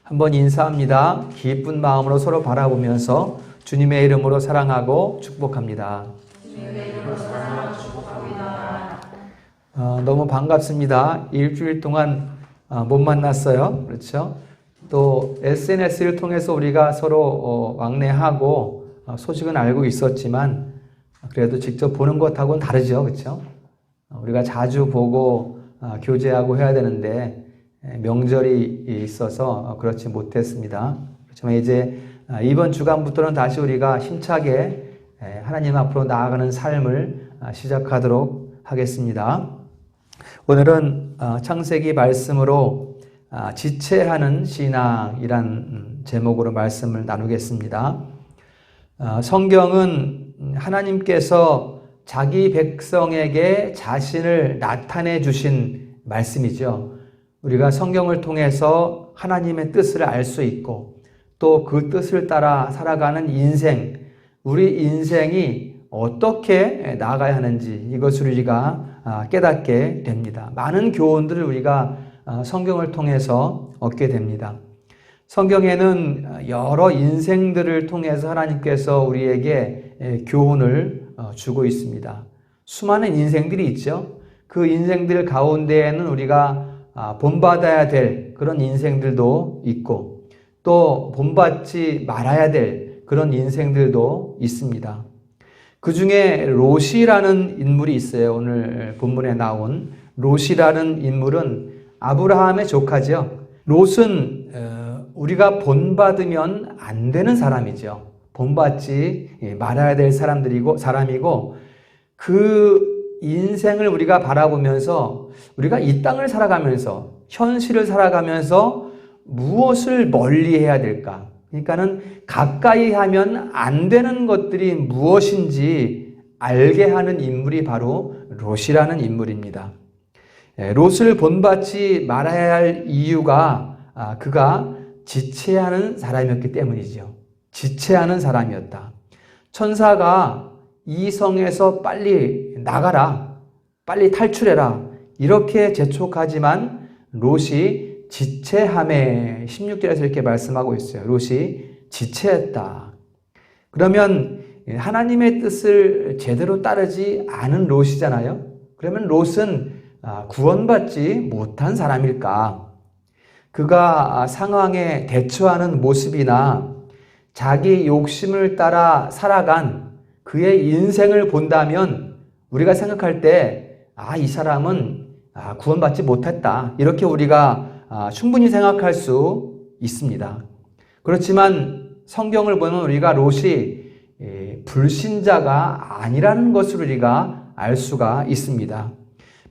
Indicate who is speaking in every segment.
Speaker 1: 한번 인사합니다. 기쁜 마음으로 서로 바라보면서 주님의 이름으로 사랑하고 축복합니다.
Speaker 2: 주님의 이름으로 사랑하고 축복합니다.
Speaker 1: 너무 반갑습니다. 일주일 동안 못 만났어요. 그렇죠? 또 SNS를 통해서 우리가 서로 왕래하고 소식은 알고 있었지만 그래도 직접 보는 것하고는 다르죠. 그렇죠? 우리가 자주 보고 교제하고 해야 되는데 명절이 있어서 그렇지 못했습니다. 그렇지만 이제 이번 주간부터는 다시 우리가 힘차게 하나님 앞으로 나아가는 삶을 시작하도록 하겠습니다. 오늘은 창세기 말씀으로 지체하는 신앙이란 제목으로 말씀을 나누겠습니다. 성경은 하나님께서 자기 백성에게 자신을 나타내 주신 말씀이죠. 우리가 성경을 통해서 하나님의 뜻을 알 수 있고 또 그 뜻을 따라 살아가는 인생, 우리 인생이 어떻게 나아가야 하는지 이것을 우리가 깨닫게 됩니다. 많은 교훈들을 우리가 성경을 통해서 얻게 됩니다. 성경에는 여러 인생들을 통해서 하나님께서 우리에게 교훈을 주고 있습니다. 수많은 인생들이 있죠. 그 인생들 가운데에는 우리가 본받아야 될 그런 인생들도 있고 또 본받지 말아야 될 그런 인생들도 있습니다. 그 중에 롯이라는 인물이 있어요. 오늘 본문에 나온 롯이라는 인물은 아브라함의 조카죠. 롯은 우리가 본받으면 안 되는 사람이죠. 본받지 말아야 될 사람이고 그 인생을 우리가 바라보면서 우리가 이 땅을 살아가면서 현실을 살아가면서 무엇을 멀리 해야 될까? 그러니까는 가까이 하면 안 되는 것들이 무엇인지 알게 하는 인물이 바로 롯이라는 인물입니다. 롯을 본받지 말아야 할 이유가 그가 지체하는 사람이었기 때문이죠. 지체하는 사람이었다. 천사가 이 성에서 빨리 나가라, 빨리 탈출해라 이렇게 재촉하지만 롯이 지체함에 16절에서 이렇게 말씀하고 있어요. 롯이 지체했다. 그러면 하나님의 뜻을 제대로 따르지 않은 롯이잖아요. 그러면 롯은 구원받지 못한 사람일까? 그가 상황에 대처하는 모습이나 자기 욕심을 따라 살아간 그의 인생을 본다면 우리가 생각할 때 이 사람은 구원받지 못했다. 이렇게 우리가 충분히 생각할 수 있습니다. 그렇지만 성경을 보면 우리가 롯이 불신자가 아니라는 것을 우리가 알 수가 있습니다.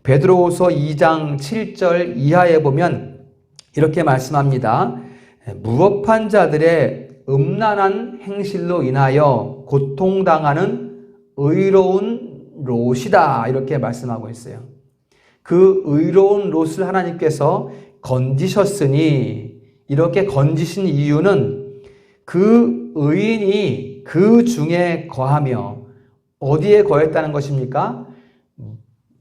Speaker 1: 베드로후서 2장 7절 이하에 보면 이렇게 말씀합니다. 무법한 자들의 음란한 행실로 인하여 고통당하는 의로운 롯이다 이렇게 말씀하고 있어요. 그 의로운 롯을 하나님께서 건지셨으니 이렇게 건지신 이유는 그 의인이 그 중에 거하며 어디에 거했다는 것입니까?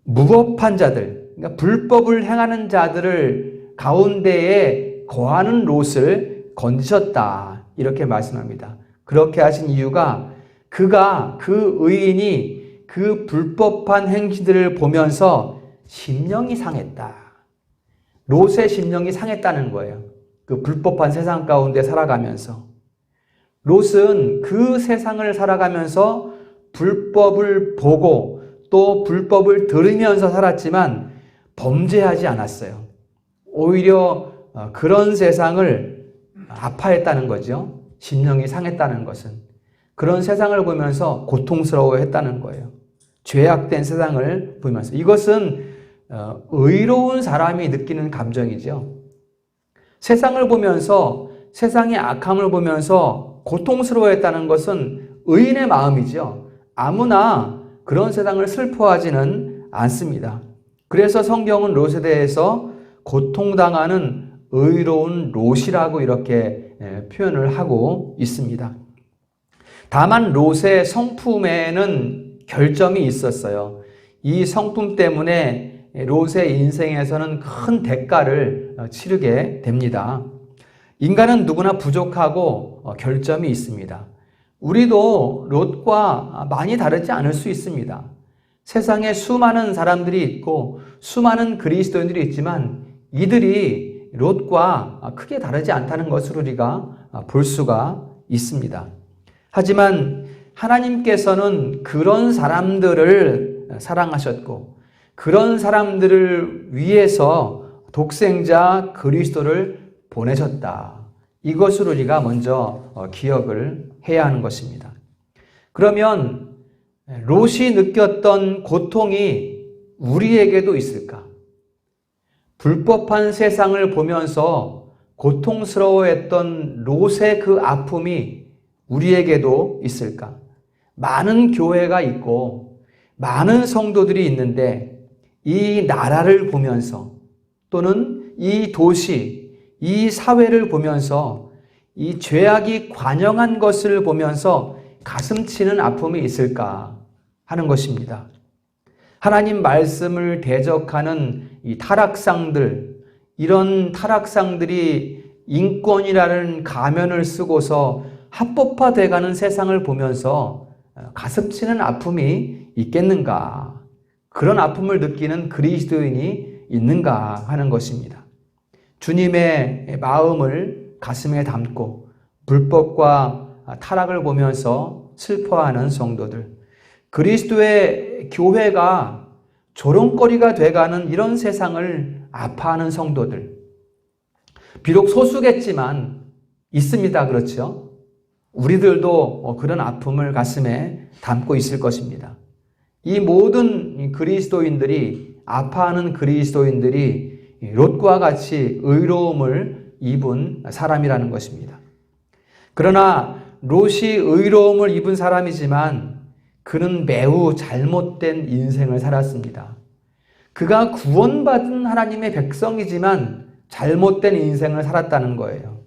Speaker 1: 무법한 자들, 그러니까 불법을 행하는 자들을 가운데에 거하는 롯을 건지셨다 이렇게 말씀합니다. 그렇게 하신 이유가 그 의인이 그 불법한 행실들을 보면서 심령이 상했다. 롯의 심령이 상했다는 거예요. 그 불법한 세상 가운데 살아가면서. 롯은 그 세상을 살아가면서 불법을 보고 또 불법을 들으면서 살았지만 범죄하지 않았어요. 오히려 그런 세상을 아파했다는 거죠. 심령이 상했다는 것은. 그런 세상을 보면서 고통스러워했다는 거예요. 죄악된 세상을 보면서. 이것은 의로운 사람이 느끼는 감정이죠. 세상을 보면서 세상의 악함을 보면서 고통스러워했다는 것은 의인의 마음이죠. 아무나 그런 세상을 슬퍼하지는 않습니다. 그래서 성경은 롯에 대해서 고통당하는 의로운 롯이라고 이렇게 표현을 하고 있습니다. 다만 롯의 성품에는 결점이 있었어요. 이 성품 때문에 롯의 인생에서는 큰 대가를 치르게 됩니다. 인간은 누구나 부족하고 결점이 있습니다. 우리도 롯과 많이 다르지 않을 수 있습니다. 세상에 수많은 사람들이 있고 수많은 그리스도인들이 있지만 이들이 롯과 크게 다르지 않다는 것을 우리가 볼 수가 있습니다. 하지만 하나님께서는 그런 사람들을 사랑하셨고 그런 사람들을 위해서 독생자 그리스도를 보내셨다. 이것을 우리가 먼저 기억을 해야 하는 것입니다. 그러면 롯이 느꼈던 고통이 우리에게도 있을까? 불법한 세상을 보면서 고통스러워했던 롯의 그 아픔이 우리에게도 있을까? 많은 교회가 있고 많은 성도들이 있는데 이 나라를 보면서 또는 이 도시, 이 사회를 보면서 이 죄악이 관영한 것을 보면서 가슴 치는 아픔이 있을까 하는 것입니다. 하나님 말씀을 대적하는 이 타락상들, 이런 타락상들이 인권이라는 가면을 쓰고서 합법화돼가는 세상을 보면서 가슴 치는 아픔이 있겠는가? 그런 아픔을 느끼는 그리스도인이 있는가 하는 것입니다. 주님의 마음을 가슴에 담고 불법과 타락을 보면서 슬퍼하는 성도들, 그리스도의 교회가 조롱거리가 돼가는 이런 세상을 아파하는 성도들, 비록 소수겠지만 있습니다. 그렇죠? 우리들도 그런 아픔을 가슴에 담고 있을 것입니다. 이 모든 그리스도인들이, 아파하는 그리스도인들이 롯과 같이 의로움을 입은 사람이라는 것입니다. 그러나 롯이 의로움을 입은 사람이지만 그는 매우 잘못된 인생을 살았습니다. 그가 구원받은 하나님의 백성이지만 잘못된 인생을 살았다는 거예요.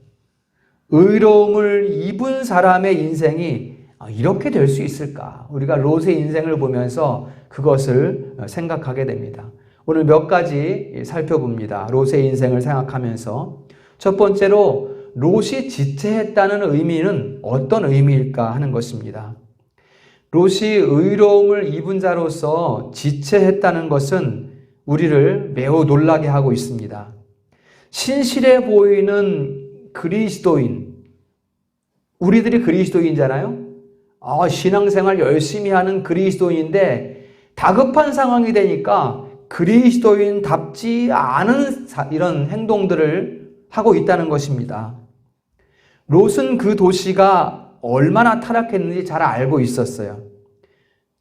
Speaker 1: 의로움을 입은 사람의 인생이 이렇게 될 수 있을까? 우리가 롯의 인생을 보면서 그것을 생각하게 됩니다. 오늘 몇 가지 살펴봅니다. 롯의 인생을 생각하면서 첫 번째로 롯이 지체했다는 의미는 어떤 의미일까 하는 것입니다. 롯이 의로움을 입은 자로서 지체했다는 것은 우리를 매우 놀라게 하고 있습니다. 신실해 보이는 그리스도인, 우리들이 그리스도인이잖아요. 신앙생활 열심히 하는 그리스도인인데 다급한 상황이 되니까 그리스도인답지 않은 이런 행동들을 하고 있다는 것입니다. 롯은 그 도시가 얼마나 타락했는지 잘 알고 있었어요.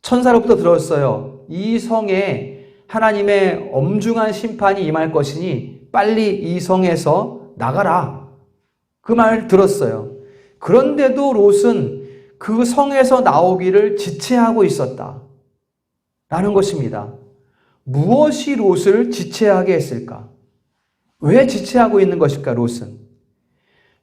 Speaker 1: 천사로부터 들었어요. 이 성에 하나님의 엄중한 심판이 임할 것이니 빨리 이 성에서 나가라. 그 말 들었어요. 그런데도 롯은 그 성에서 나오기를 지체하고 있었다. 라는 것입니다. 무엇이 롯을 지체하게 했을까? 왜 지체하고 있는 것일까, 롯은?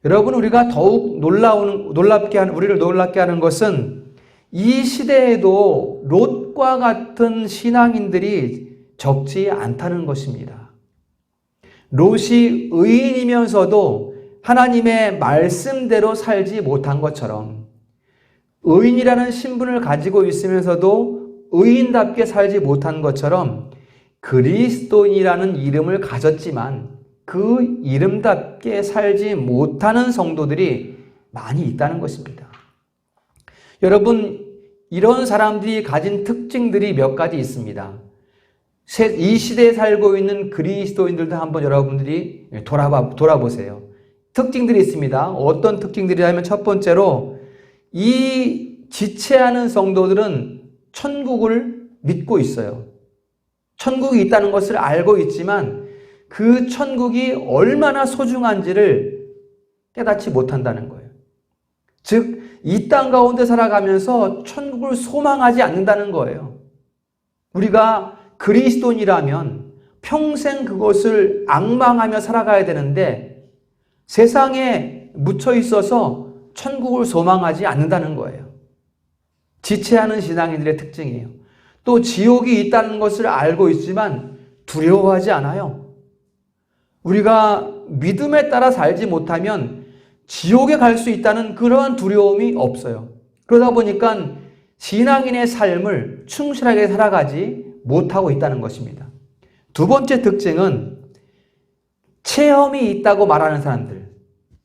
Speaker 1: 여러분, 우리가 더욱 우리를 놀랍게 하는 것은 이 시대에도 롯과 같은 신앙인들이 적지 않다는 것입니다. 롯이 의인이면서도 하나님의 말씀대로 살지 못한 것처럼 의인이라는 신분을 가지고 있으면서도 의인답게 살지 못한 것처럼 그리스도인이라는 이름을 가졌지만 그 이름답게 살지 못하는 성도들이 많이 있다는 것입니다. 여러분, 이런 사람들이 가진 특징들이 몇 가지 있습니다. 이 시대에 살고 있는 그리스도인들도 한번 여러분들이 돌아보세요. 특징들이 있습니다. 어떤 특징들이냐면 첫 번째로 이 지체하는 성도들은 천국을 믿고 있어요. 천국이 있다는 것을 알고 있지만 그 천국이 얼마나 소중한지를 깨닫지 못한다는 거예요. 즉, 이 땅 가운데 살아가면서 천국을 소망하지 않는다는 거예요. 우리가 그리스도인이라면 평생 그것을 앙망하며 살아가야 되는데 세상에 묻혀 있어서 천국을 소망하지 않는다는 거예요. 지체하는 신앙인들의 특징이에요. 또 지옥이 있다는 것을 알고 있지만 두려워하지 않아요. 우리가 믿음에 따라 살지 못하면 지옥에 갈 수 있다는 그러한 두려움이 없어요. 그러다 보니까 신앙인의 삶을 충실하게 살아가지 못하고 있다는 것입니다. 두 번째 특징은 체험이 있다고 말하는 사람들,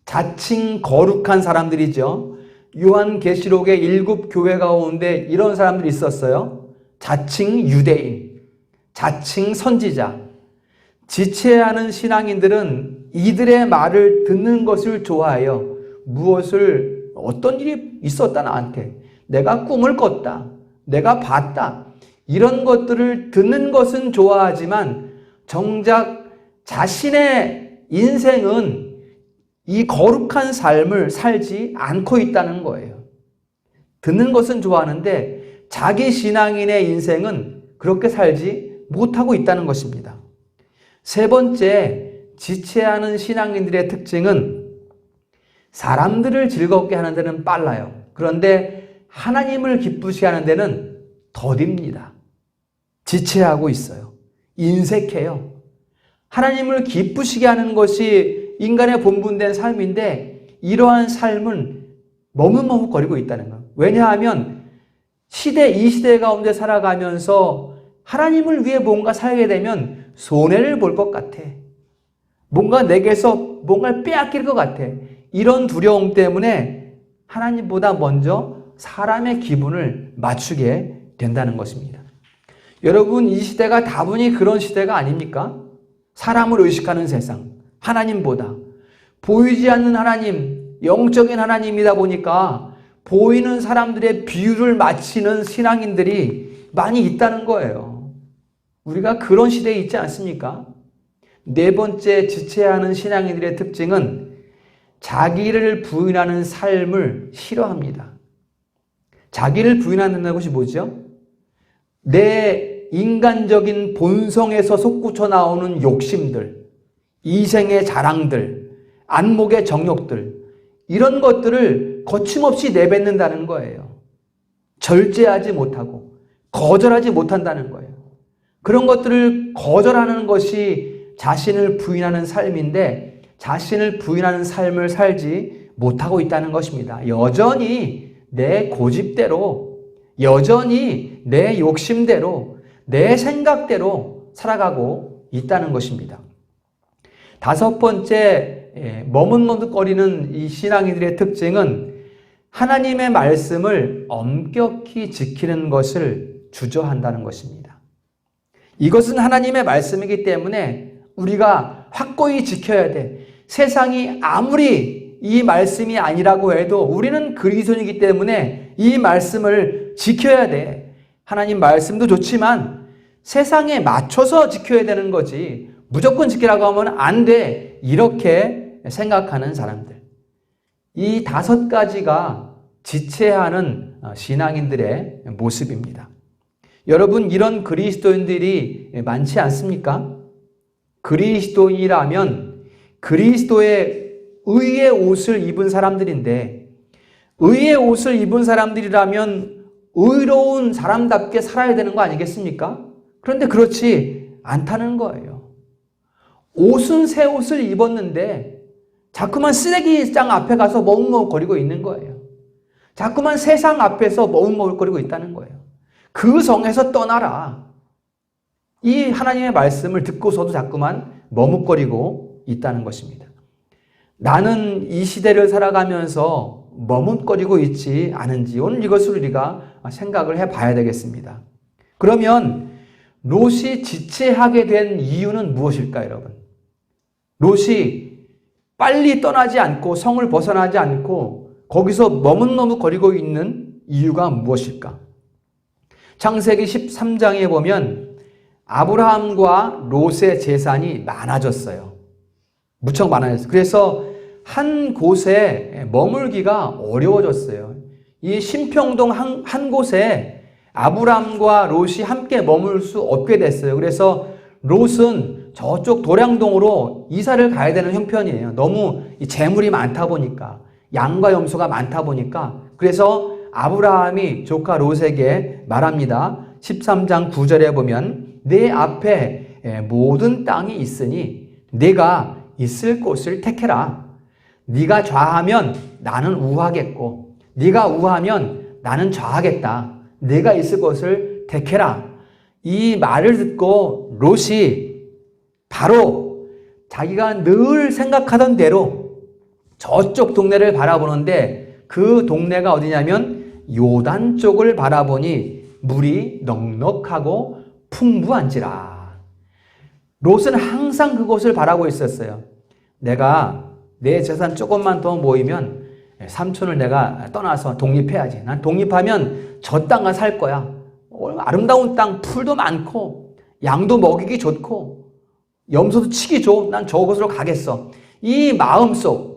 Speaker 1: 자칭 거룩한 사람들이죠. 요한계시록의 7교회 가운데 이런 사람들이 있었어요. 자칭 유대인, 자칭 선지자. 지체하는 신앙인들은 이들의 말을 듣는 것을 좋아해요. 어떤 일이 있었다 나한테. 내가 꿈을 꿨다. 내가 봤다. 이런 것들을 듣는 것은 좋아하지만 정작 자신의 인생은 이 거룩한 삶을 살지 않고 있다는 거예요. 듣는 것은 좋아하는데 자기 신앙인의 인생은 그렇게 살지 못하고 있다는 것입니다. 세 번째, 지체하는 신앙인들의 특징은 사람들을 즐겁게 하는 데는 빨라요. 그런데 하나님을 기쁘시게 하는 데는 더딥니다. 지체하고 있어요. 인색해요. 하나님을 기쁘시게 하는 것이 인간의 본분된 삶인데 이러한 삶은 머뭇머뭇거리고 있다는 거예요. 왜냐하면 이 시대 가운데 살아가면서 하나님을 위해 뭔가 살게 되면 손해를 볼 것 같아. 뭔가 내게서 뭔가를 빼앗길 것 같아. 이런 두려움 때문에 하나님보다 먼저 사람의 기분을 맞추게 된다는 것입니다. 여러분, 이 시대가 다분히 그런 시대가 아닙니까? 사람을 의식하는 세상, 하나님보다 보이지 않는 하나님, 영적인 하나님이다 보니까 보이는 사람들의 비유를 맞히는 신앙인들이 많이 있다는 거예요. 우리가 그런 시대에 있지 않습니까? 네 번째, 지체하는 신앙인들의 특징은 자기를 부인하는 삶을 싫어합니다. 자기를 부인하는 것이 뭐죠? 내 인간적인 본성에서 솟구쳐 나오는 욕심들, 이생의 자랑들, 안목의 정욕들, 이런 것들을 거침없이 내뱉는다는 거예요. 절제하지 못하고 거절하지 못한다는 거예요. 그런 것들을 거절하는 것이 자신을 부인하는 삶인데 자신을 부인하는 삶을 살지 못하고 있다는 것입니다. 여전히 내 고집대로, 여전히 내 욕심대로, 내 생각대로 살아가고 있다는 것입니다. 다섯 번째, 머뭇머뭇거리는 이 신앙인들의 특징은 하나님의 말씀을 엄격히 지키는 것을 주저한다는 것입니다. 이것은 하나님의 말씀이기 때문에 우리가 확고히 지켜야 돼. 세상이 아무리 이 말씀이 아니라고 해도 우리는 그리스도인이기 때문에 이 말씀을 지켜야 돼. 하나님 말씀도 좋지만 세상에 맞춰서 지켜야 되는 거지 무조건 지키라고 하면 안 돼. 이렇게 생각하는 사람들. 이 다섯 가지가 지체하는 신앙인들의 모습입니다. 여러분, 이런 그리스도인들이 많지 않습니까? 그리스도인이라면 그리스도의 의의 옷을 입은 사람들인데 의의 옷을 입은 사람들이라면 의로운 사람답게 살아야 되는 거 아니겠습니까? 그런데 그렇지 않다는 거예요. 옷은 새 옷을 입었는데 자꾸만 쓰레기장 앞에 가서 머뭇머뭇거리고 있는 거예요. 자꾸만 세상 앞에서 머뭇머뭇거리고 있다는 거예요. 그 성에서 떠나라. 이 하나님의 말씀을 듣고서도 자꾸만 머뭇거리고 있다는 것입니다. 나는 이 시대를 살아가면서 머뭇거리고 있지 않은지 오늘 이것을 우리가 생각을 해봐야 되겠습니다. 그러면 롯이 지체하게 된 이유는 무엇일까요, 여러분? 롯이 빨리 떠나지 않고 성을 벗어나지 않고 거기서 머뭇머뭇거리고 있는 이유가 무엇일까? 창세기 13장에 보면 아브라함과 롯의 재산이 많아졌어요. 무척 많아졌어요. 그래서 한 곳에 머물기가 어려워졌어요. 이 신평동 한 곳에 아브라함과 롯이 함께 머물 수 없게 됐어요. 그래서 롯은 저쪽 도량동으로 이사를 가야 되는 형편이에요. 너무 재물이 많다 보니까, 양과 염소가 많다 보니까. 그래서 아브라함이 조카 롯에게 말합니다. 13장 9절에 보면 내 앞에 모든 땅이 있으니 네가 있을 곳을 택해라. 네가 좌하면 나는 우하겠고 네가 우하면 나는 좌하겠다. 네가 있을 것을 택해라. 이 말을 듣고 롯이 바로 자기가 늘 생각하던 대로 저쪽 동네를 바라보는데 그 동네가 어디냐면 요단 쪽을 바라보니 물이 넉넉하고 풍부한지라. 롯은 항상 그곳을 바라고 있었어요. 내가 내 재산 조금만 더 모이면 삼촌을 내가 떠나서 독립해야지. 난 독립하면 저 땅을 살 거야. 아름다운 땅, 풀도 많고 양도 먹이기 좋고 염소도 치기 좋고 난 저곳으로 가겠어. 이 마음속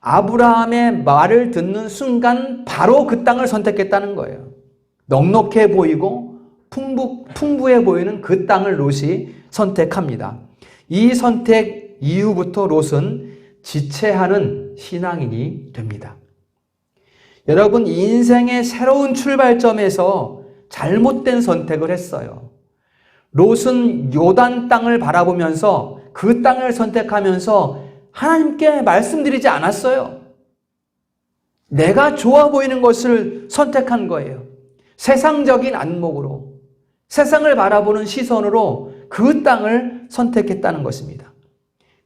Speaker 1: 아브라함의 말을 듣는 순간 바로 그 땅을 선택했다는 거예요. 넉넉해 보이고 풍부해 보이는 그 땅을 롯이 선택합니다. 이 선택 이후부터 롯은 지체하는 신앙인이 됩니다. 여러분, 인생의 새로운 출발점에서 잘못된 선택을 했어요. 롯은 요단 땅을 바라보면서 그 땅을 선택하면서 하나님께 말씀드리지 않았어요. 내가 좋아 보이는 것을 선택한 거예요. 세상적인 안목으로, 세상을 바라보는 시선으로 그 땅을 선택했다는 것입니다.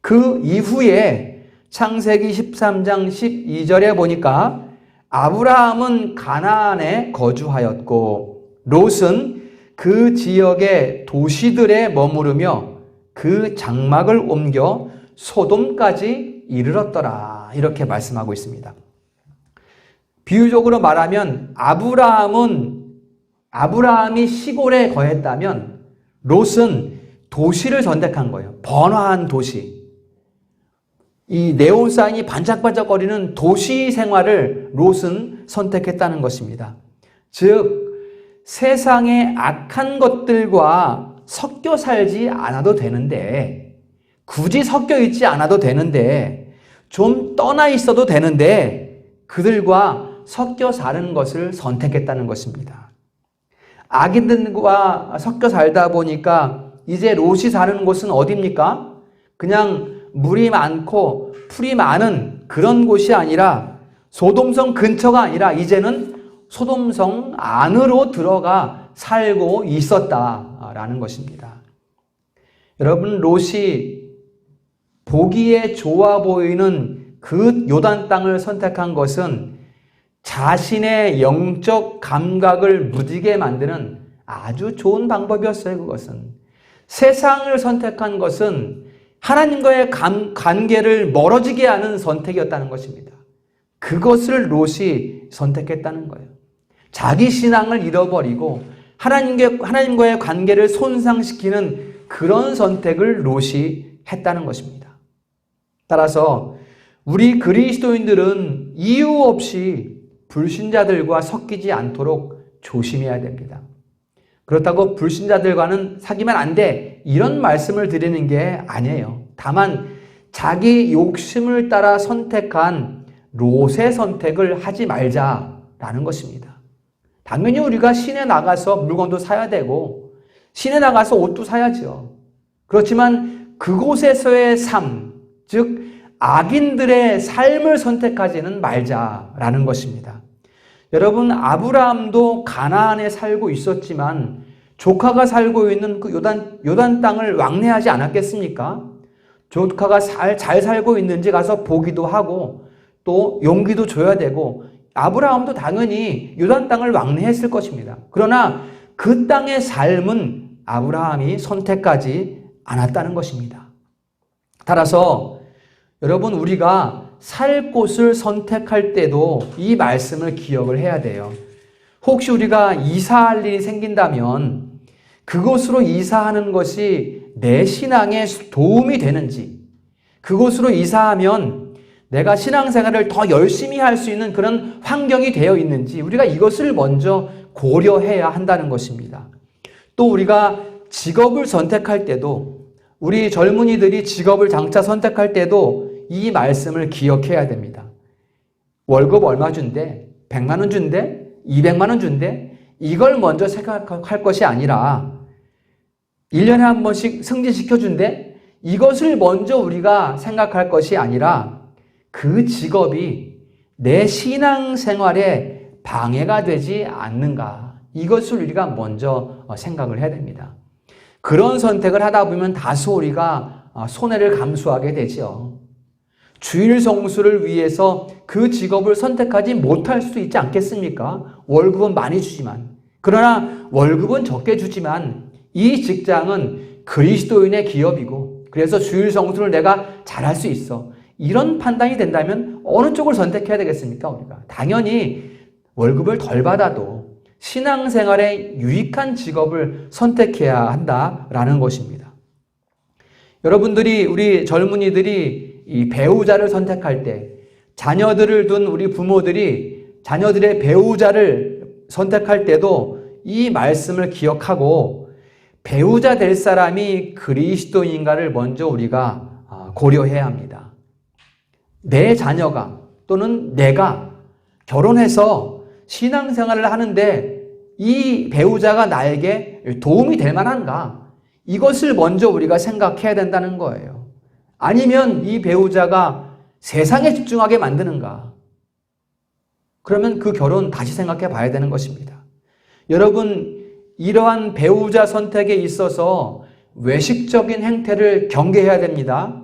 Speaker 1: 그 이후에 창세기 13장 12절에 보니까 아브라함은 가나안에 거주하였고 롯은 그 지역의 도시들에 머무르며 그 장막을 옮겨 소돔까지 이르렀더라. 이렇게 말씀하고 있습니다. 비유적으로 말하면 아브라함이 시골에 거했다면 롯은 도시를 선택한 거예요. 번화한 도시. 이 네온사인이 반짝반짝거리는 도시 생활을 롯은 선택했다는 것입니다. 즉 세상의 악한 것들과 섞여 살지 않아도 되는데, 굳이 섞여 있지 않아도 되는데, 좀 떠나 있어도 되는데 그들과 섞여 사는 것을 선택했다는 것입니다. 악인들과 섞여 살다 보니까 이제 롯이 사는 곳은 어디입니까? 그냥 물이 많고 풀이 많은 그런 곳이 아니라 소돔성 근처가 아니라 이제는 소돔성 안으로 들어가 살고 있었다라는 것입니다. 여러분, 롯이 보기에 좋아 보이는 그 요단 땅을 선택한 것은 자신의 영적 감각을 무디게 만드는 아주 좋은 방법이었어요. 그것은 세상을 선택한 것은 하나님과의 관계를 멀어지게 하는 선택이었다는 것입니다. 그것을 롯이 선택했다는 거예요. 자기 신앙을 잃어버리고 하나님과의 관계를 손상시키는 그런 선택을 롯이 했다는 것입니다. 따라서 우리 그리스도인들은 이유 없이 불신자들과 섞이지 않도록 조심해야 됩니다. 그렇다고 불신자들과는 사귀면 안 돼, 이런 말씀을 드리는 게 아니에요. 다만 자기 욕심을 따라 선택한 롯의 선택을 하지 말자라는 것입니다. 당연히 우리가 시내 나가서 물건도 사야 되고 시내 나가서 옷도 사야죠. 그렇지만 그곳에서의 삶, 즉 악인들의 삶을 선택하지는 말자라는 것입니다. 여러분, 아브라함도 가나안에 살고 있었지만 조카가 살고 있는 그 요단 땅을 왕래하지 않았겠습니까? 조카가 잘 살고 있는지 가서 보기도 하고 또 용기도 줘야 되고, 아브라함도 당연히 요단 땅을 왕래했을 것입니다. 그러나 그 땅의 삶은 아브라함이 선택하지 않았다는 것입니다. 따라서 여러분, 우리가 살 곳을 선택할 때도 이 말씀을 기억을 해야 돼요. 혹시 우리가 이사할 일이 생긴다면 그곳으로 이사하는 것이 내 신앙에 도움이 되는지, 그곳으로 이사하면 내가 신앙생활을 더 열심히 할 수 있는 그런 환경이 되어 있는지, 우리가 이것을 먼저 고려해야 한다는 것입니다. 또 우리가 직업을 선택할 때도, 우리 젊은이들이 직업을 장차 선택할 때도 이 말씀을 기억해야 됩니다. 월급 얼마 준대? 100만 원 준대? 200만 원 준대? 이걸 먼저 생각할 것이 아니라 1년에 한 번씩 승진시켜 준대? 이것을 먼저 우리가 생각할 것이 아니라 그 직업이 내 신앙생활에 방해가 되지 않는가? 이것을 우리가 먼저 생각을 해야 됩니다. 그런 선택을 하다 보면 다소 우리가 손해를 감수하게 되죠. 주일 성수를 위해서 그 직업을 선택하지 못할 수도 있지 않겠습니까? 월급은 많이 주지만. 그러나 월급은 적게 주지만 이 직장은 그리스도인의 기업이고 그래서 주일 성수를 내가 잘할 수 있어. 이런 판단이 된다면 어느 쪽을 선택해야 되겠습니까? 우리가 당연히 월급을 덜 받아도 신앙생활에 유익한 직업을 선택해야 한다라는 것입니다. 여러분들이 우리 젊은이들이 이 배우자를 선택할 때 자녀들을 둔 우리 부모들이 자녀들의 배우자를 선택할 때도 이 말씀을 기억하고 배우자 될 사람이 그리스도인가를 먼저 우리가 고려해야 합니다. 내 자녀가 또는 내가 결혼해서 신앙생활을 하는데 이 배우자가 나에게 도움이 될 만한가? 이것을 먼저 우리가 생각해야 된다는 거예요. 아니면 이 배우자가 세상에 집중하게 만드는가? 그러면 그 결혼 다시 생각해 봐야 되는 것입니다. 여러분, 이러한 배우자 선택에 있어서 외식적인 행태를 경계해야 됩니다.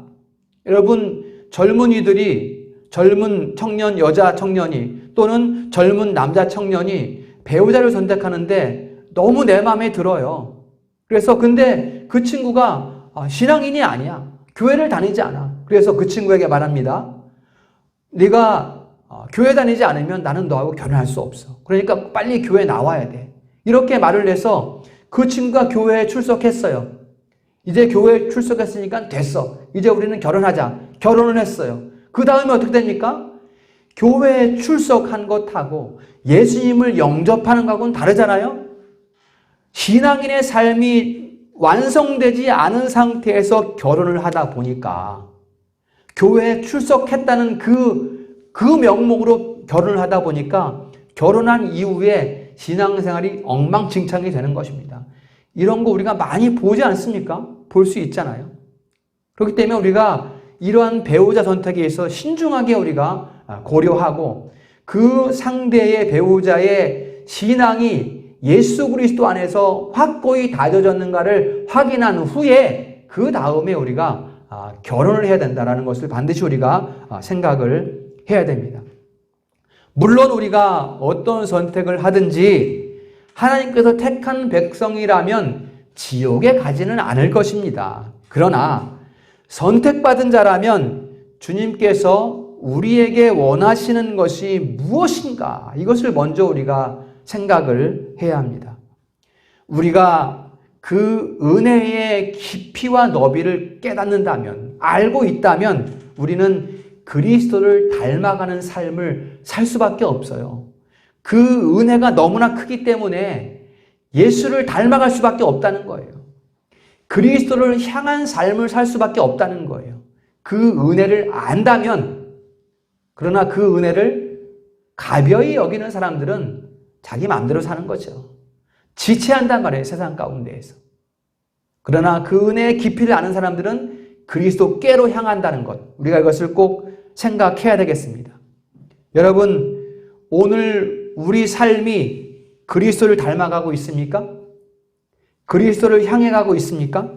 Speaker 1: 여러분, 젊은이들이, 젊은 청년, 여자 청년이 또는 젊은 남자 청년이 배우자를 선택하는데 너무 내 마음에 들어요. 그래서 근데 그 친구가 신앙인이 아니야. 교회를 다니지 않아. 그래서 그 친구에게 말합니다. 네가 교회 다니지 않으면 나는 너하고 결혼할 수 없어. 그러니까 빨리 교회 나와야 돼. 이렇게 말을 해서 그 친구가 교회에 출석했어요. 이제 교회에 출석했으니까 됐어. 이제 우리는 결혼하자. 결혼을 했어요. 그 다음에 어떻게 됩니까? 교회에 출석한 것하고 예수님을 영접하는 것하고는 다르잖아요. 신앙인의 삶이 완성되지 않은 상태에서 결혼을 하다 보니까 교회에 출석했다는 그 명목으로 결혼을 하다 보니까 결혼한 이후에 신앙생활이 엉망진창이 되는 것입니다. 이런 거 우리가 많이 보지 않습니까? 볼 수 있잖아요. 그렇기 때문에 우리가 이러한 배우자 선택에 있어서 신중하게 우리가 고려하고 그 상대의 배우자의 신앙이 예수 그리스도 안에서 확고히 다져졌는가를 확인한 후에 그 다음에 우리가 결혼을 해야 된다는 것을 반드시 우리가 생각을 해야 됩니다. 물론 우리가 어떤 선택을 하든지 하나님께서 택한 백성이라면 지옥에 가지는 않을 것입니다. 그러나 선택받은 자라면 주님께서 우리에게 원하시는 것이 무엇인가? 이것을 먼저 우리가 생각을 해야 합니다. 우리가 그 은혜의 깊이와 너비를 깨닫는다면, 알고 있다면 우리는 그리스도를 닮아가는 삶을 살 수밖에 없어요. 그 은혜가 너무나 크기 때문에 예수를 닮아갈 수밖에 없다는 거예요. 그리스도를 향한 삶을 살 수밖에 없다는 거예요. 그 은혜를 안다면, 그러나 그 은혜를 가벼이 여기는 사람들은 자기 마음대로 사는 거죠. 지체한단 말이에요, 세상 가운데에서. 그러나 그 은혜의 깊이를 아는 사람들은 그리스도께로 향한다는 것, 우리가 이것을 꼭 생각해야 되겠습니다. 여러분, 오늘 우리 삶이 그리스도를 닮아가고 있습니까? 그리스도를 향해 가고 있습니까?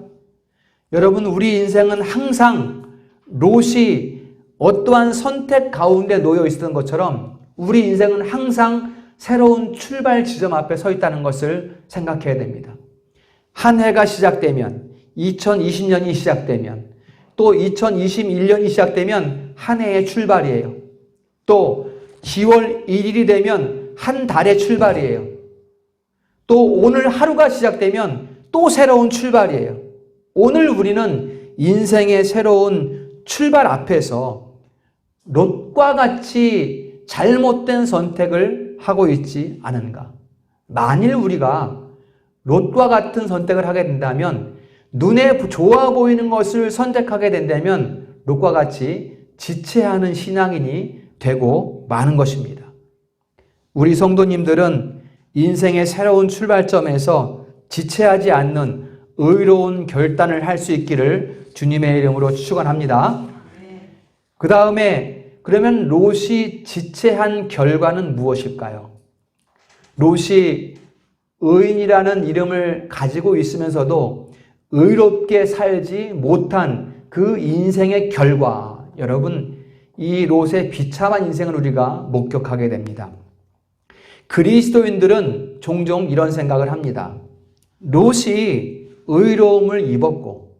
Speaker 1: 여러분, 우리 인생은 항상 롯이 어떠한 선택 가운데 놓여 있었던 것처럼 우리 인생은 항상 새로운 출발 지점 앞에 서 있다는 것을 생각해야 됩니다. 한 해가 시작되면, 2020년이 시작되면, 또 2021년이 시작되면 한 해의 출발이에요. 또 10월 1일이 되면 한 달의 출발이에요. 또 오늘 하루가 시작되면 또 새로운 출발이에요. 오늘 우리는 인생의 새로운 출발 앞에서 롯과 같이 잘못된 선택을 하고 있지 않은가? 만일 우리가 롯과 같은 선택을 하게 된다면, 눈에 좋아 보이는 것을 선택하게 된다면 롯과 같이 지체하는 신앙인이 되고 마는 것입니다. 우리 성도님들은 인생의 새로운 출발점에서 지체하지 않는 의로운 결단을 할 수 있기를 주님의 이름으로 축원합니다. 그 다음에 그러면 롯이 지체한 결과는 무엇일까요? 롯이 의인이라는 이름을 가지고 있으면서도 의롭게 살지 못한 그 인생의 결과, 여러분, 이 롯의 비참한 인생을 우리가 목격하게 됩니다. 그리스도인들은 종종 이런 생각을 합니다. 롯이 의로움을 입었고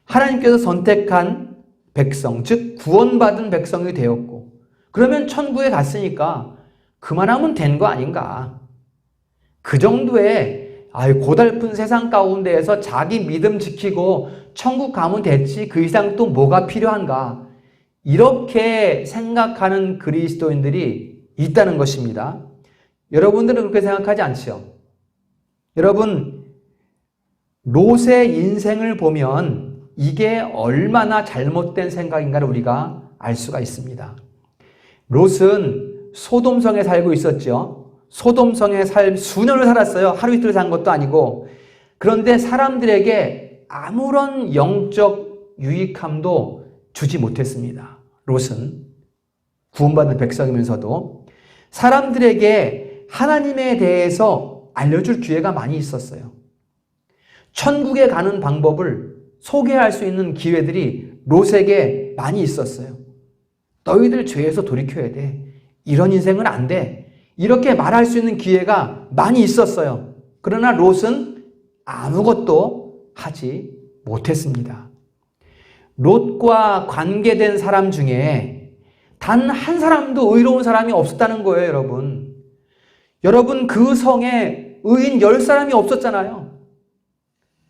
Speaker 1: 하나님께서 선택한 백성, 즉 구원받은 백성이 되었고 그러면 천국에 갔으니까 그만하면 된 거 아닌가. 그 정도의 고달픈 세상 가운데에서 자기 믿음 지키고 천국 가면 됐지 그 이상 또 뭐가 필요한가. 이렇게 생각하는 그리스도인들이 있다는 것입니다. 여러분들은 그렇게 생각하지 않지요? 여러분, 롯의 인생을 보면 이게 얼마나 잘못된 생각인가를 우리가 알 수가 있습니다. 롯은 소돔성에 살고 있었죠. 소돔성에 수년을 살았어요. 하루 이틀 산 것도 아니고. 그런데 사람들에게 아무런 영적 유익함도 주지 못했습니다. 롯은 구원받은 백성이면서도 사람들에게 하나님에 대해서 알려줄 기회가 많이 있었어요. 천국에 가는 방법을 소개할 수 있는 기회들이 롯에게 많이 있었어요. 너희들 죄에서 돌이켜야 돼. 이런 인생은 안 돼. 이렇게 말할 수 있는 기회가 많이 있었어요. 그러나 롯은 아무것도 하지 못했습니다. 롯과 관계된 사람 중에 단 한 사람도 의로운 사람이 없었다는 거예요, 여러분. 여러분, 그 성에 의인 10사람이 없었잖아요.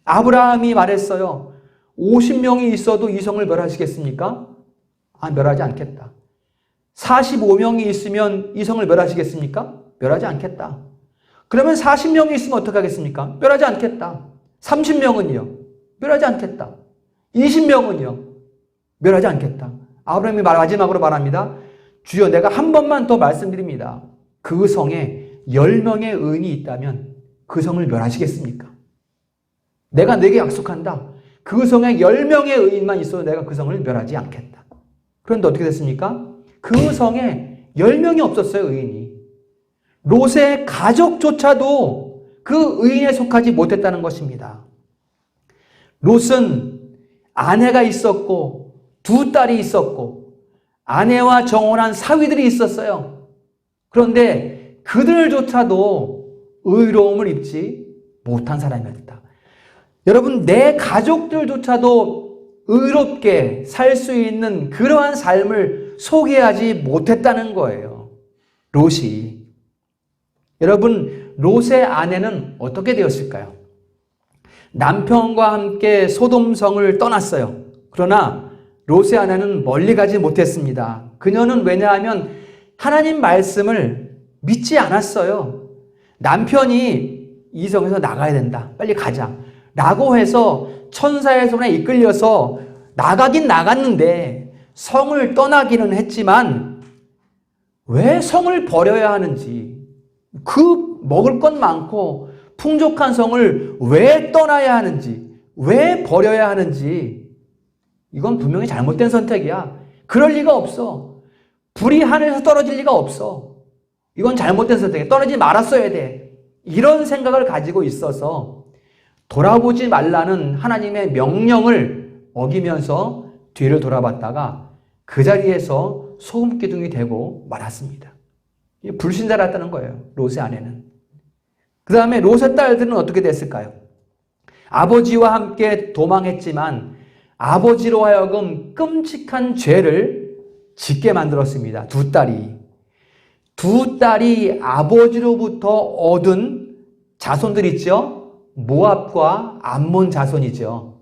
Speaker 1: 아브라함이 말했어요. 50명이 있어도 이 성을 멸하시겠습니까? 멸하지 않겠다. 45명이 있으면 이 성을 멸하시겠습니까? 멸하지 않겠다. 그러면 40명이 있으면 어떻게 하겠습니까? 멸하지 않겠다. 30명은요? 멸하지 않겠다. 20명은요? 멸하지 않겠다. 아브라함이 마지막으로 말합니다. 주여, 내가 한 번만 더 말씀드립니다. 그 성에 10명의 의인이 있다면 그 성을 멸하시겠습니까? 내가 내게 약속한다. 그 성에 10명의 의인만 있어도 내가 그 성을 멸하지 않겠다. 그런데 어떻게 됐습니까? 그 성에 10명이 없었어요, 의인이. 롯의 가족조차도 그 의인에 속하지 못했다는 것입니다. 롯은 아내가 있었고 2딸이 있었고 아내와 정혼한 사위들이 있었어요. 그런데 그들조차도 의로움을 입지 못한 사람이었다. 여러분, 내 가족들조차도 의롭게 살 수 있는 그러한 삶을 소개하지 못했다는 거예요. 롯이. 여러분, 롯의 아내는 어떻게 되었을까요? 남편과 함께 소돔성을 떠났어요. 그러나 롯의 아내는 멀리 가지 못했습니다. 그녀는 왜냐하면 하나님 말씀을 믿지 않았어요. 남편이 이 성에서 나가야 된다. 빨리 가자. 라고 해서 천사의 손에 이끌려서 나가긴 나갔는데 성을 떠나기는 했지만 왜 성을 버려야 하는지, 그 먹을 것 많고 풍족한 성을 왜 떠나야 하는지, 왜 버려야 하는지, 이건 분명히 잘못된 선택이야. 그럴 리가 없어. 불이 하늘에서 떨어질 리가 없어. 이건 잘못된 선택이야. 떨어지지 말았어야 돼. 이런 생각을 가지고 있어서 돌아보지 말라는 하나님의 명령을 어기면서 뒤를 돌아봤다가 그 자리에서 소금기둥이 되고 말았습니다. 불신자랐다는 거예요, 롯의 아내는. 그 다음에 롯의 딸들은 어떻게 됐을까요? 아버지와 함께 도망했지만 아버지로 하여금 끔찍한 죄를 짓게 만들었습니다. 2딸이. 2딸이 아버지로부터 얻은 자손들 있죠? 모압과 암몬 자손이죠.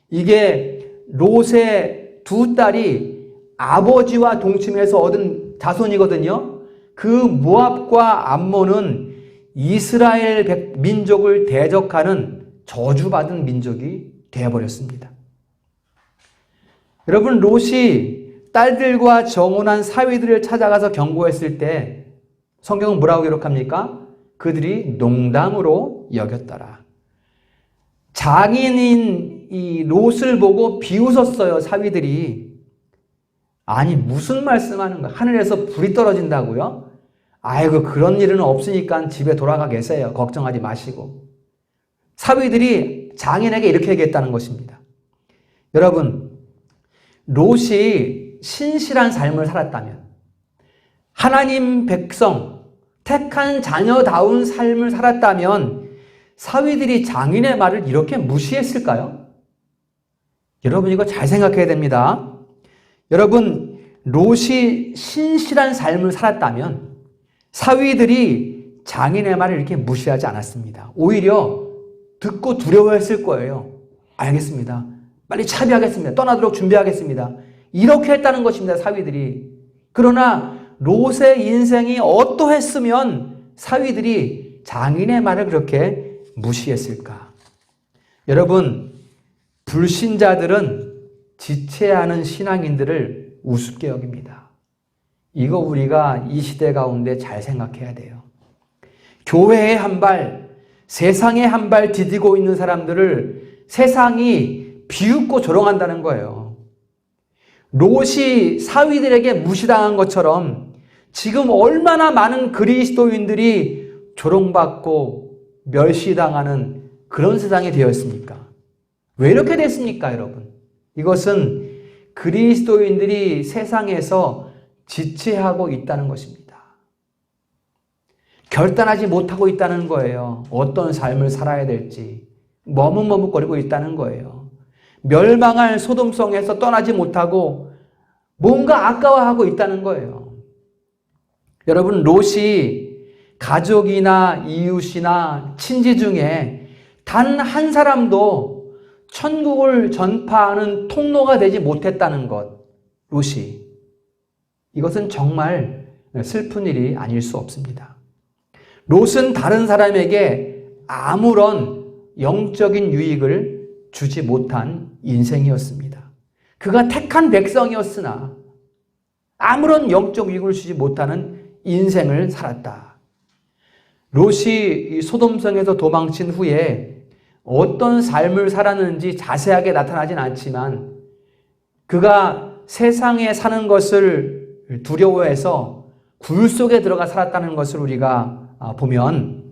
Speaker 1: 이게 롯의 2딸이 아버지와 동침해서 얻은 자손이거든요. 그 모압과 암몬은 이스라엘 민족을 대적하는 저주받은 민족이 되어버렸습니다. 여러분, 롯이 딸들과 정혼한 사위들을 찾아가서 경고했을 때 성경은 뭐라고 기록합니까? 그들이 농담으로 여겼더라. 장인인 이 롯을 보고 비웃었어요, 사위들이. 아니, 무슨 말씀하는 거야? 하늘에서 불이 떨어진다고요? 아이고, 그런 일은 없으니까 집에 돌아가 계세요. 걱정하지 마시고. 사위들이 장인에게 이렇게 얘기했다는 것입니다. 여러분, 롯이 신실한 삶을 살았다면, 하나님 백성, 택한 자녀다운 삶을 살았다면 사위들이 장인의 말을 이렇게 무시했을까요? 여러분, 이거 잘 생각해야 됩니다. 여러분, 롯이 신실한 삶을 살았다면 사위들이 장인의 말을 이렇게 무시하지 않았습니다. 오히려 듣고 두려워했을 거예요. 알겠습니다. 빨리 차비하겠습니다. 떠나도록 준비하겠습니다. 이렇게 했다는 것입니다, 사위들이. 그러나 롯의 인생이 어떠했으면 사위들이 장인의 말을 그렇게 무시했을까? 여러분, 불신자들은 지체하는 신앙인들을 우습게 여깁니다. 이거 우리가 이 시대 가운데 잘 생각해야 돼요. 교회에 한 발, 세상에 한 발 디디고 있는 사람들을 세상이 비웃고 조롱한다는 거예요. 롯이 사위들에게 무시당한 것처럼 지금 얼마나 많은 그리스도인들이 조롱받고 멸시당하는 그런 세상이 되었습니까? 왜 이렇게 됐습니까, 여러분? 이것은 그리스도인들이 세상에서 지체하고 있다는 것입니다. 결단하지 못하고 있다는 거예요. 어떤 삶을 살아야 될지 머뭇머뭇거리고 있다는 거예요. 멸망할 소돔성에서 떠나지 못하고 뭔가 아까워하고 있다는 거예요. 여러분, 롯이 가족이나 이웃이나 친지 중에 단 한 사람도 천국을 전파하는 통로가 되지 못했다는 것, 롯이. 이것은 정말 슬픈 일이 아닐 수 없습니다. 롯은 다른 사람에게 아무런 영적인 유익을 주지 못한 인생이었습니다. 그가 택한 백성이었으나 아무런 영적 유익을 주지 못하는 인생을 살았다. 롯이 소돔성에서 도망친 후에 어떤 삶을 살았는지 자세하게 나타나진 않지만 그가 세상에 사는 것을 두려워해서 굴 속에 들어가 살았다는 것을 우리가 보면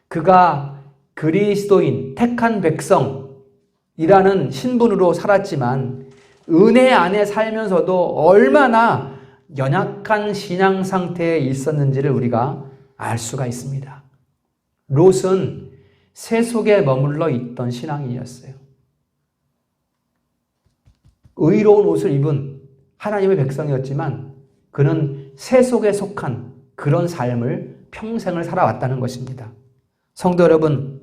Speaker 1: 그가 그리스도인, 택한 백성이라는 신분으로 살았지만 은혜 안에 살면서도 얼마나 연약한 신앙 상태에 있었는지를 우리가 알 수가 있습니다. 롯은 새 속에 머물러 있던 신앙인이었어요. 의로운 옷을 입은 하나님의 백성이었지만 그는 새 속에 속한 그런 삶을 평생을 살아왔다는 것입니다. 성도 여러분,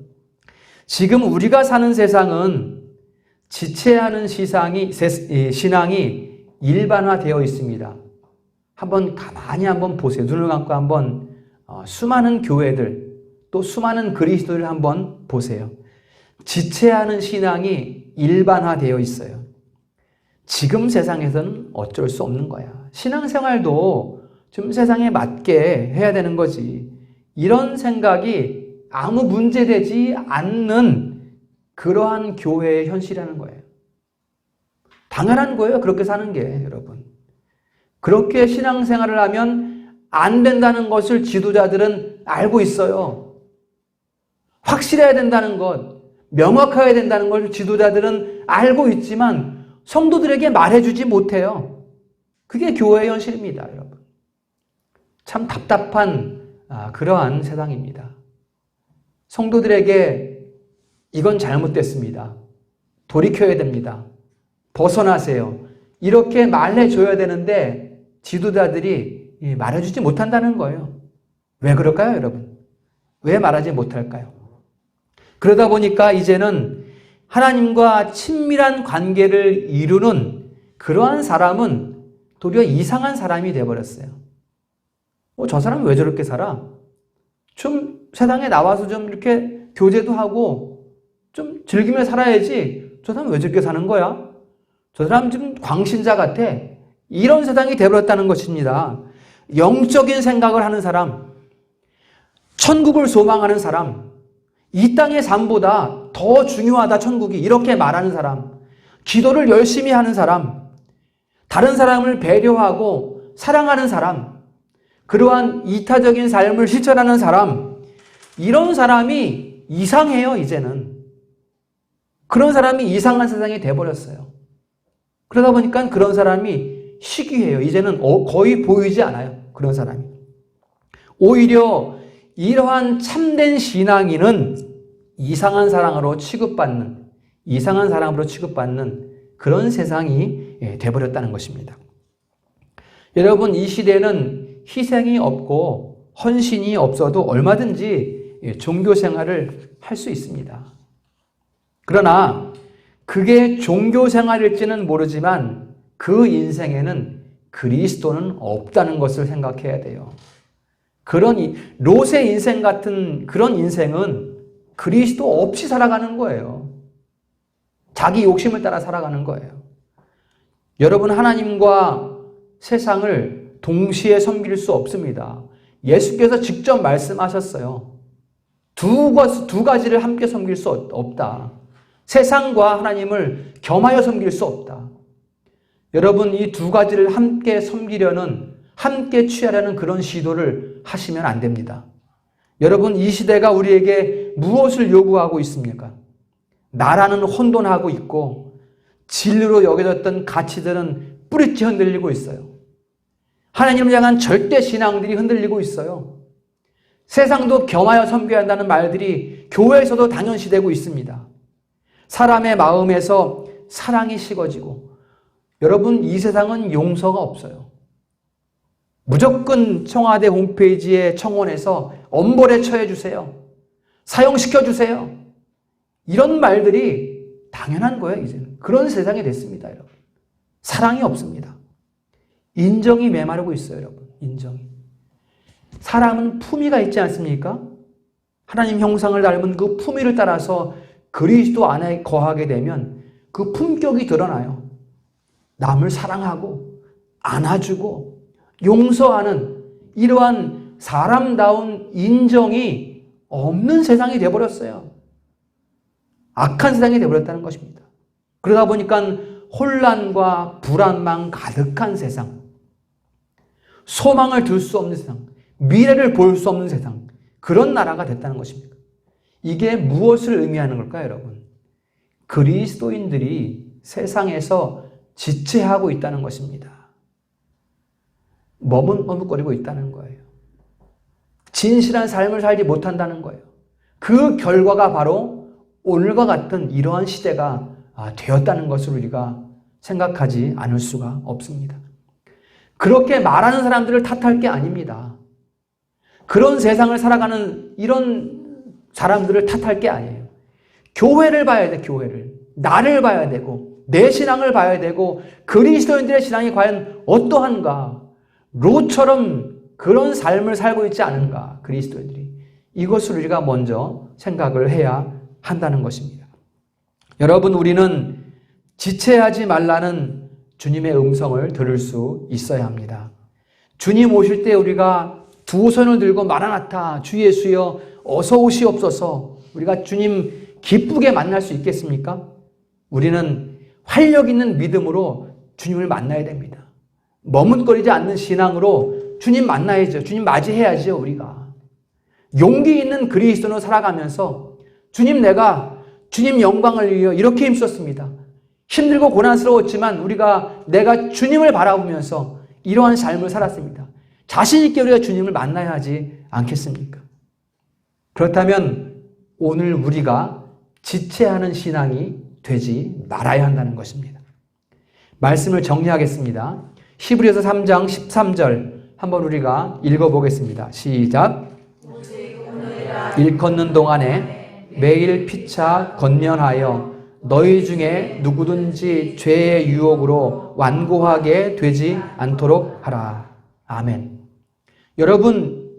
Speaker 1: 지금 우리가 사는 세상은 지체하는 신앙이 일반화되어 있습니다. 가만히 한번 보세요. 눈을 감고 한번 수많은 교회들 또 수많은 그리스도를 한번 보세요. 지체하는 신앙이 일반화되어 있어요. 지금 세상에서는 어쩔 수 없는 거야. 신앙생활도 좀 세상에 맞게 해야 되는 거지. 이런 생각이 아무 문제되지 않는 그러한 교회의 현실이라는 거예요. 당연한 거예요. 그렇게 사는 게, 여러분. 그렇게 신앙생활을 하면 안 된다는 것을 지도자들은 알고 있어요. 확실해야 된다는 것, 명확해야 된다는 걸 지도자들은 알고 있지만 성도들에게 말해주지 못해요. 그게 교회의 현실입니다, 여러분. 참 답답한 그러한 세상입니다. 성도들에게 이건 잘못됐습니다. 돌이켜야 됩니다. 벗어나세요. 이렇게 말해줘야 되는데 지도자들이 말해주지 못한다는 거예요. 왜 그럴까요, 여러분? 왜 말하지 못할까요? 그러다 보니까 이제는 하나님과 친밀한 관계를 이루는 그러한 사람은 도리어 이상한 사람이 되어버렸어요. 저 사람은 왜 저렇게 살아? 좀 세상에 나와서 좀 이렇게 교제도 하고 좀 즐기며 살아야지. 저 사람 왜 저렇게 사는 거야? 저 사람 지금 광신자 같아. 이런 세상이 되어버렸다는 것입니다. 영적인 생각을 하는 사람, 천국을 소망하는 사람, 이 땅의 삶보다 더 중요하다 천국이, 이렇게 말하는 사람, 기도를 열심히 하는 사람, 다른 사람을 배려하고 사랑하는 사람, 그러한 이타적인 삶을 실천하는 사람, 이런 사람이 이상해요, 이제는. 그런 사람이 이상한 세상이 돼버렸어요. 그러다 보니까 그런 사람이 희귀해요. 이제는 거의 보이지 않아요, 그런 사람이. 오히려 이러한 참된 신앙인은 이상한 사람으로 취급받는 그런 세상이 돼버렸다는 것입니다. 여러분, 이 시대는 희생이 없고 헌신이 없어도 얼마든지 종교 생활을 할 수 있습니다. 그러나 그게 종교 생활일지는 모르지만 그 인생에는 그리스도는 없다는 것을 생각해야 돼요. 그런 롯의 인생 같은 그런 인생은 그리스도 없이 살아가는 거예요. 자기 욕심을 따라 살아가는 거예요. 여러분, 하나님과 세상을 동시에 섬길 수 없습니다. 예수께서 직접 말씀하셨어요. 두 가지를 함께 섬길 수 없다. 세상과 하나님을 겸하여 섬길 수 없다. 여러분, 이 두 가지를 함께 섬기려는, 함께 취하려는 그런 시도를 하시면 안 됩니다. 여러분, 이 시대가 우리에게 무엇을 요구하고 있습니까? 나라는 혼돈하고 있고 진리로 여겨졌던 가치들은 뿌리째 흔들리고 있어요. 하나님을 향한 절대 신앙들이 흔들리고 있어요. 세상도 겸하여 섬겨야 한다는 말들이 교회에서도 당연시되고 있습니다. 사람의 마음에서 사랑이 식어지고, 여러분, 이 세상은 용서가 없어요. 무조건 청와대 홈페이지에 청원해서 엄벌에 처해주세요. 사형시켜주세요. 이런 말들이 당연한 거예요, 이제는. 그런 세상이 됐습니다, 여러분. 사랑이 없습니다. 인정이 메마르고 있어요, 여러분. 인정이. 사람은 품위가 있지 않습니까? 하나님 형상을 닮은 그 품위를 따라서 그리스도 안에 거하게 되면 그 품격이 드러나요. 남을 사랑하고 안아주고 용서하는 이러한 사람다운 인정이 없는 세상이 되어버렸어요. 악한 세상이 되어버렸다는 것입니다. 그러다 보니까 혼란과 불안만 가득한 세상, 소망을 둘 수 없는 세상, 미래를 볼 수 없는 세상, 그런 나라가 됐다는 것입니다. 이게 무엇을 의미하는 걸까요, 여러분? 그리스도인들이 세상에서 지체하고 있다는 것입니다. 머뭇머뭇거리고 있다는 거예요. 진실한 삶을 살지 못한다는 거예요. 그 결과가 바로 오늘과 같은 이러한 시대가 되었다는 것을 우리가 생각하지 않을 수가 없습니다. 그렇게 말하는 사람들을 탓할 게 아닙니다. 그런 세상을 살아가는 이런 사람들을 탓할 게 아니에요. 교회를 봐야 돼, 교회를. 나를 봐야 되고, 내 신앙을 봐야 되고, 그리스도인들의 신앙이 과연 어떠한가. 롯처럼 그런 삶을 살고 있지 않은가, 그리스도인들이. 이것을 우리가 먼저 생각을 해야 한다는 것입니다. 여러분, 우리는 지체하지 말라는 주님의 음성을 들을 수 있어야 합니다. 주님 오실 때 우리가 두 손을 들고 마라나타, 주 예수여 어서 오시옵소서, 우리가 주님 기쁘게 만날 수 있겠습니까? 우리는 활력 있는 믿음으로 주님을 만나야 됩니다. 머뭇거리지 않는 신앙으로 주님 만나야죠. 주님 맞이해야죠, 우리가. 용기 있는 그리스도로 살아가면서 내가 주님 영광을 위하여 이렇게 힘썼습니다. 힘들고 고난스러웠지만 내가 주님을 바라보면서 이러한 삶을 살았습니다. 자신 있게 우리가 주님을 만나야 하지 않겠습니까? 그렇다면 오늘 우리가 지체하는 신앙이 되지 말아야 한다는 것입니다. 말씀을 정리하겠습니다. 히브리서 3장 13절 한번 우리가 읽어보겠습니다. 시작. 일컫는 동안에 매일 피차 권면하여 너희 중에 누구든지 죄의 유혹으로 완고하게 되지 않도록 하라. 아멘. 여러분,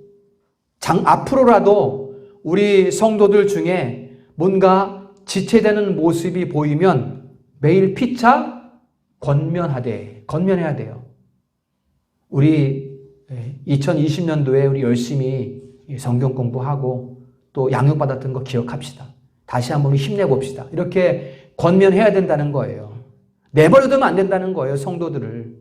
Speaker 1: 앞으로라도 우리 성도들 중에 뭔가 지체되는 모습이 보이면 매일 피차 권면해야 돼요. 우리 2020년도에 우리 열심히 성경 공부하고 또 양육받았던 거 기억합시다. 다시 한번 힘내봅시다. 이렇게 권면해야 된다는 거예요. 내버려 두면 안 된다는 거예요, 성도들을.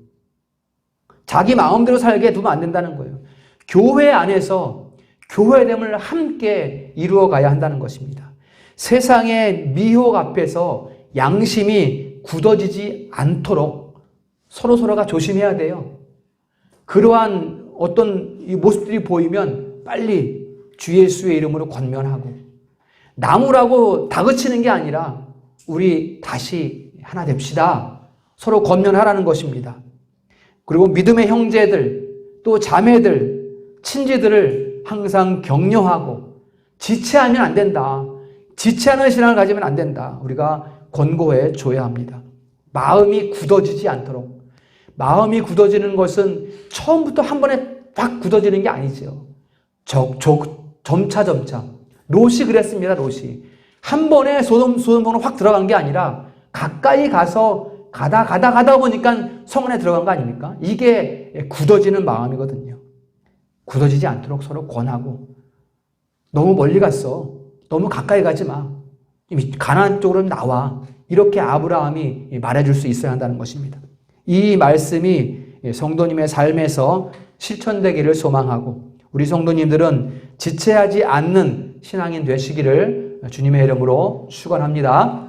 Speaker 1: 자기 마음대로 살게 두면 안 된다는 거예요. 교회 안에서 교회됨을 함께 이루어가야 한다는 것입니다. 세상의 미혹 앞에서 양심이 굳어지지 않도록 서로서로가 조심해야 돼요. 그러한 어떤 이 모습들이 보이면 빨리 주 예수의 이름으로 권면하고, 나무라고 다그치는 게 아니라 우리 다시 하나 됩시다. 서로 권면하라는 것입니다. 그리고 믿음의 형제들, 또 자매들, 친지들을 항상 격려하고, 지체하면 안 된다. 지체하는 신앙을 가지면 안 된다. 우리가 권고해 줘야 합니다. 마음이 굳어지지 않도록. 마음이 굳어지는 것은 처음부터 한 번에 확 굳어지는 게 아니죠. 점차. 롯이 그랬습니다, 롯이. 한 번에 소돔으로 확 들어간 게 아니라 가까이 가서 가다 보니까 성 안에 들어간 거 아닙니까? 이게 굳어지는 마음이거든요. 굳어지지 않도록 서로 권하고, 너무 멀리 갔어. 너무 가까이 가지 마. 가나안 쪽으로 나와. 이렇게 아브라함이 말해줄 수 있어야 한다는 것입니다. 이 말씀이 성도님의 삶에서 실천되기를 소망하고, 우리 성도님들은 지체하지 않는 신앙인 되시기를 주님의 이름으로 축원합니다.